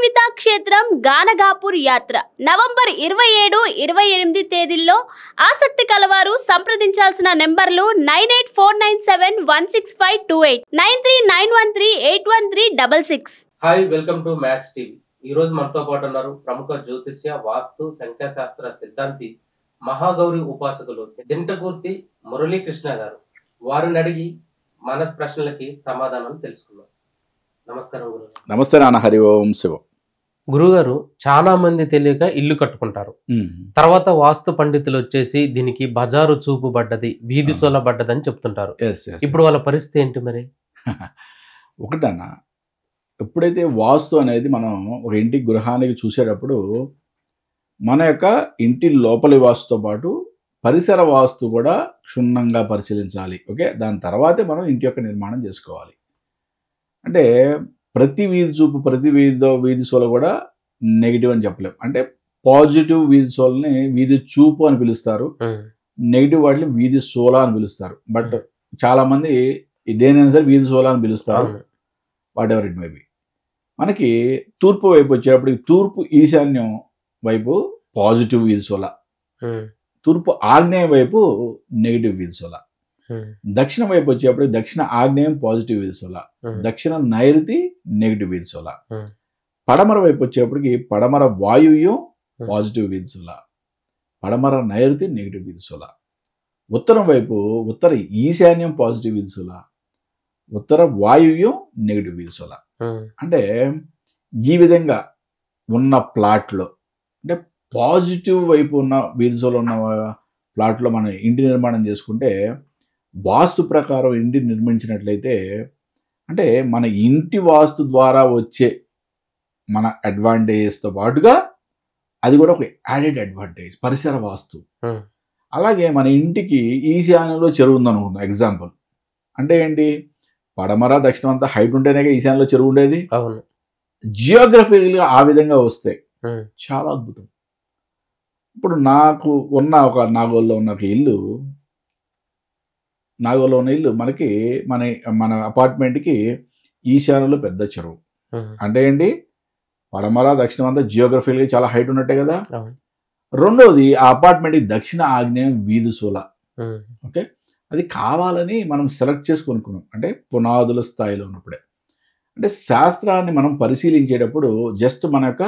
అశ్వత్థామపిత క్షేత్రం గానగాపూర్ యాత్ర నవంబర్ 27, 28 తేదీల్లో ఆసక్తి కలవారు సంప్రదించాల్సిన నెంబర్లు 9849716528 9391381366. Hi, welcome to max TV. ఈ రోజు మనతో పాటు ఉన్నారు ప్రముఖ జ్యోతిష్య, వాస్తు, సంఖ్యాశాస్త్ర సిద్ధాంతి, మహాగౌరి ఉపాసకులు దింటకూర్తి మురళీకృష్ణ గారు. వారిని అడిగి మన ప్రశ్నలకి సమాధానం తెలుసుకుందాం. నమస్కారం గురు. నమస్తే నాన్న. హరి ఓం శివం. గురుగారు, చాలా మంది తెలియక ఇల్లు కట్టుకుంటారు. తర్వాత వాస్తు పండితులు వచ్చేసి దీనికి బజారు చూపు పడ్డది, వీధి సోల పడ్డది అని చెప్తుంటారు. ఇప్పుడు వాళ్ళ పరిస్థితి ఏంటి మరి? ఒకటన్నా, ఎప్పుడైతే వాస్తు అనేది మనం ఒక ఇంటి గృహానికి చూసేటప్పుడు మన యొక్క ఇంటి లోపలి వాస్తుతో పాటు పరిసర వాస్తు కూడా క్షుణ్ణంగా పరిశీలించాలి. ఓకే, దాని తర్వాతే మనం ఇంటి యొక్క నిర్మాణం చేసుకోవాలి. అంటే ప్రతి వీధి చూపు, ప్రతి వీధి సోల కూడా నెగిటివ్ అని చెప్పలేం. అంటే పాజిటివ్ వీధి సోలని వీధి చూపు అని పిలుస్తారు, నెగిటివ్ వాటిని వీధి సోల అని పిలుస్తారు. బట్ చాలా మంది దేనైనా సరే వీధి సోల అని పిలుస్తారు, what ever it may be. మనకి తూర్పు వైపు వచ్చేటప్పటికి తూర్పు ఈశాన్యం వైపు పాజిటివ్ వీధి సోల, తూర్పు ఆగ్నేయ వైపు నెగిటివ్ వీధి సోల, దక్షిణ వైపు వచ్చేటప్పటికి దక్షిణ ఆగ్నేయం పాజిటివ్ వీధి సోల, దక్షిణ నైరుతి నెగిటివ్ వీధి సోల, పడమర వైపు వచ్చేటప్పటికి పడమర వాయువ్యం పాజిటివ్ వీధి సోల, పడమర నైరుతి నెగిటివ్ వీధి సోల, ఉత్తరం వైపు ఉత్తర ఈశాన్యం పాజిటివ్ వీధి సోల, ఉత్తర వాయువ్యం నెగిటివ్ వీధి సోల. అంటే ఈ విధంగా ఉన్న ప్లాట్లో, అంటే పాజిటివ్ వైపు ఉన్న వీధి సోల ఉన్న ప్లాట్లో మనం ఇంటి నిర్మాణం చేసుకుంటే, వాస్తు ప్రకారం ఇంటిని నిర్మించినట్లయితే, అంటే మన ఇంటి వాస్తు ద్వారా వచ్చే మన అడ్వాంటేజెస్తో పాటుగా అది కూడా ఒక యాడెడ్ అడ్వాంటేజ్, పరిసర వాస్తు. అలాగే మన ఇంటికి ఈశాన్యంలో చెరువు ఉందనుకుందాం ఎగ్జాంపుల్. అంటే ఏంటి, పడమర దక్షిణం అంతా హైట్ ఉంటేనే ఈశాన్యంలో చెరువు ఉండేది. జియోగ్రఫికల్గా ఆ విధంగా వస్తే చాలా అద్భుతం. ఇప్పుడు నాకు ఉన్న ఒక నాగోల్లో ఉన్న ఇల్లు మనకి మన అపార్ట్మెంట్కి ఈశాన్యంలో పెద్ద చెరువు. అంటే ఏంటి, పడమర దక్షిణం అంతా జియోగ్రఫికల్గా చాలా హైట్ ఉన్నట్టే కదా. రెండోది, ఆ అపార్ట్మెంట్కి దక్షిణ ఆగ్నేయం వీధి సోల. ఓకే, అది కావాలని మనం సెలెక్ట్ చేసి కొనుక్కున్నాం, అంటే పునాదుల స్థాయిలో ఉన్నప్పుడే. అంటే శాస్త్రాన్ని మనం పరిశీలించేటప్పుడు జస్ట్ మన యొక్క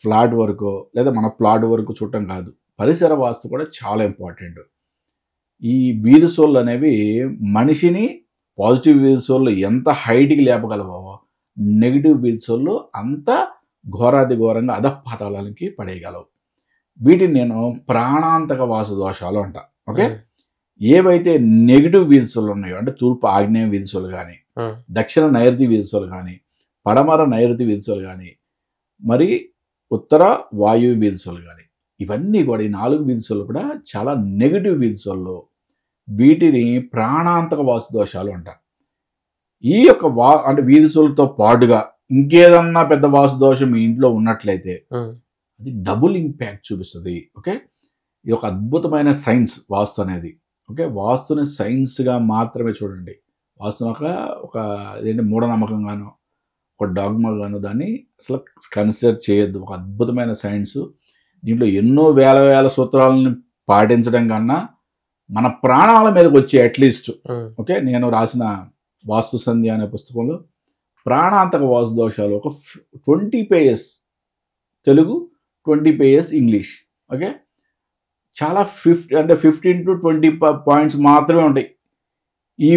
ఫ్లాట్ వరకు లేదా మన ప్లాట్ వరకు చూడటం కాదు, పరిసర వాస్తు కూడా చాలా ఇంపార్టెంట్. ఈ వీధి సోళ్ళు అనేవి మనిషిని పాజిటివ్ వీధి సోళ్ళు ఎంత హైట్కి లేపగలవో, నెగిటివ్ వీధి సోళ్ళు అంత ఘోరాతి ఘోరంగా అధపాతాళానికి పడేయగలవు. వీటిని నేను ప్రాణాంతక వాసు దోషాలు అంట. ఓకే, ఏవైతే నెగిటివ్ వీధి సోళ్ళు ఉన్నాయో, అంటే తూర్పు ఆగ్నేయ వీధి సోలు కానీ, దక్షిణ నైరుతి వీధి సోలు కానీ, పడమర నైరుతి వీధి సోలు కానీ, మరి ఉత్తర వాయువు వీధి సోలు కానీ, ఇవన్నీ కూడా ఈ 4 వీధి సోళ్ళు కూడా చాలా నెగిటివ్ వీధి సోళ్ళు. వీటిని ప్రాణాంతక వాస్తు దోషాలు అంటారు. ఈ యొక్క అంటే వీధి సోళ్ళతో పాటుగా ఇంకేదన్నా పెద్ద వాస్తు దోషం మీ ఇంట్లో ఉన్నట్లయితే అది డబుల్ ఇంపాక్ట్ చూపిస్తుంది. ఓకే, ఇది ఒక అద్భుతమైన సైన్స్ వాస్తు అనేది. ఓకే, వాస్తుని సైన్స్గా మాత్రమే చూడండి. వాస్తుని ఒక ఏంటి మూఢనమ్మకంగానో ఒక డాగ్మాగానో దాన్ని అసలు కన్సిడర్ చేయొద్దు. ఒక అద్భుతమైన సైన్స్. దీంట్లో ఎన్నో వేల సూత్రాలను పాటించడం కన్నా మన ప్రాణాల మీదకి వచ్చే అట్లీస్ట్, ఓకే, నేను రాసిన వాస్తు సంధ్య అనే పుస్తకంలో ప్రాణాంతక వాస్తు దోషాలు ఒక 20 pages Telugu, 20 pages English. Okay, చాలా 15 to 20 పాయింట్స్ మాత్రమే ఉంటాయి. ఈ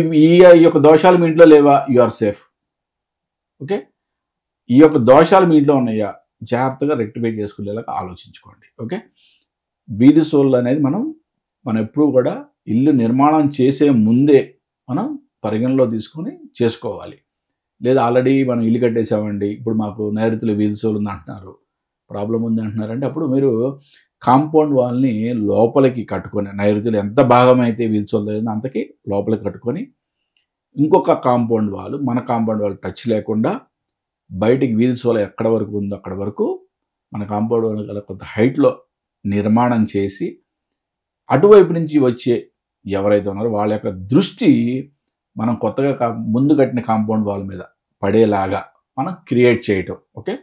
యొక్క దోషాలు మీ ఇంట్లో లేవా, యు ఆర్ సేఫ్. ఓకే, ఈ యొక్క దోషాలు మీ ఇంట్లో ఉన్నాయా, జాగ్రత్తగా రెక్టిఫై చేసుకునేలాగా ఆలోచించుకోండి. ఓకే, వీధి సోళ్ళు అనేది మనం ఎప్పుడూ కూడా ఇల్లు నిర్మాణం చేసే ముందే మనం పరిగణలో తీసుకొని చేసుకోవాలి. లేదా ఆల్రెడీ మనం ఇల్లు కట్టేసామండి, ఇప్పుడు మాకు నైరుతిలో వీధి సోలు ఉంది అంటున్నారు, ప్రాబ్లం ఉంది అంటున్నారంటే, అప్పుడు మీరు కాంపౌండ్ వాల్ని లోపలికి కట్టుకొని, నైరుతిలో ఎంత భాగం అయితే వీధి సోలు జరిగిందో అంతకి లోపలికి కట్టుకొని, ఇంకొక కాంపౌండ్ వాల్ మన కాంపౌండ్ వాల్ టచ్ లేకుండా బయటికి వీధి సోల ఎక్కడ వరకు ఉందో అక్కడ వరకు మన కాంపౌండ్ వాల్ గల కొంత హైట్లో నిర్మాణం చేసి, అటువైపు నుంచి వచ్చే ఎవరైతే ఉన్నారో వాళ్ళ యొక్క దృష్టి మనం కొత్తగా ముందు కట్టిన కాంపౌండ్ వాల్ మీద పడేలాగా మనం క్రియేట్ చేయటం. ఓకే,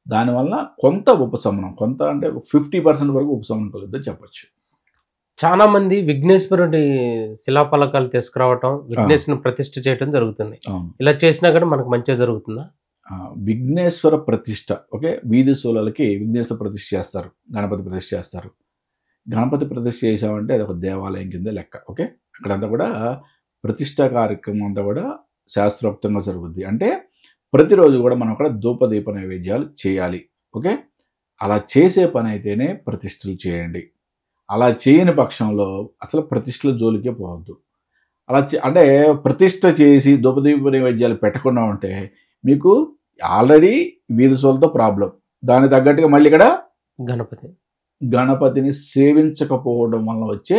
దానివల్ల కొంత ఉపశమనం, కొంత అంటే 50% వరకు ఉపశమనం కలుగుతుందని చెప్పొచ్చు. చాలా మంది విఘ్నేశ్వరుడి శిలాఫలకాలు తీసుకురావటం, విఘ్నేశ్వరుని ప్రతిష్ఠ చేయడం జరుగుతుంది. ఇలా చేసినా కూడా మనకు మంచిగా జరుగుతుందా? విఘ్నేశ్వర ప్రతిష్ఠ, ఓకే, వీధి శూలాలకి విఘ్నేశ్వర ప్రతిష్ఠ చేస్తారు, గణపతి ప్రతిష్ఠ చేస్తారు. గణపతి ప్రతిష్ఠ చేసామంటే అది ఒక దేవాలయం కింద లెక్క. ఓకే, అక్కడంతా కూడా ప్రతిష్ఠ కార్యక్రమం అంతా కూడా శాస్త్రోక్తంగా జరుగుద్ది. అంటే ప్రతిరోజు కూడా మనం అక్కడ ధూపదీప నైవేద్యాలు చేయాలి. ఓకే, అలా చేసే పని అయితేనే ప్రతిష్ఠలు చేయండి. అలా చేయని పక్షంలో అసలు ప్రతిష్ఠల జోలికే పోవద్దు. అలా అంటే ప్రతిష్ఠ చేసి ధూపదీప నైవేద్యాలు పెట్టకుండా ఉంటే మీకు ఆల్రెడీ వీధి శూలతో ప్రాబ్లం, దానికి తగ్గట్టుగా మళ్ళీ ఇక్కడ గణపతిని సేవించకపోవడం వల్ల వచ్చే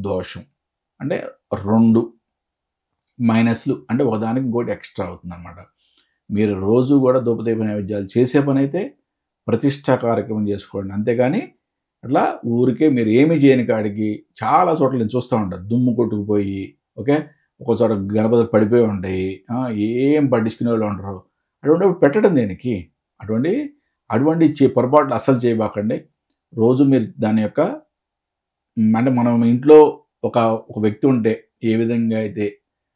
దోషం అంటే 2 మైనస్లు, అంటే ఒకదానికి ఇంకోటి ఎక్స్ట్రా అవుతుంది అనమాట. మీరు రోజు కూడా ధూపదీప నైవేద్యాలు చేసే పని అయితే ప్రతిష్ఠా కార్యక్రమం చేసుకోండి. అంతేగాని అట్లా ఊరికే మీరు ఏమి చేయని కాడికి చాలా చోట్ల నేను చూస్తూ ఉంటాను, దుమ్ము కొట్టుకుపోయి, ఓకే, ఒక చోట గణపతులు పడిపోయి ఉంటాయి, ఏం పట్టించుకునే వాళ్ళు ఉండరు. అటువంటి పెట్టడం దేనికి? అటువంటి పొరపాట్లు అస్సలు చేయబాకండి. రోజు మీరు దాని యొక్క అంటే మనం ఇంట్లో ఒక వ్యక్తి ఉంటే ఏ విధంగా అయితే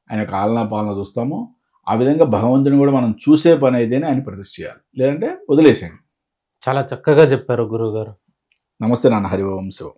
ఆయన యొక్క ఆలనా పాలన చూస్తామో ఆ విధంగా భగవంతుని కూడా మనం చూసే పని అయితేనే ఆయన ప్రతిష్ఠ చేయాలి, లేదంటే వదిలేసేయండి. చాలా చక్కగా చెప్పారు గురువు గారు. నమస్తే నాన్న. హరి ఓం శివం.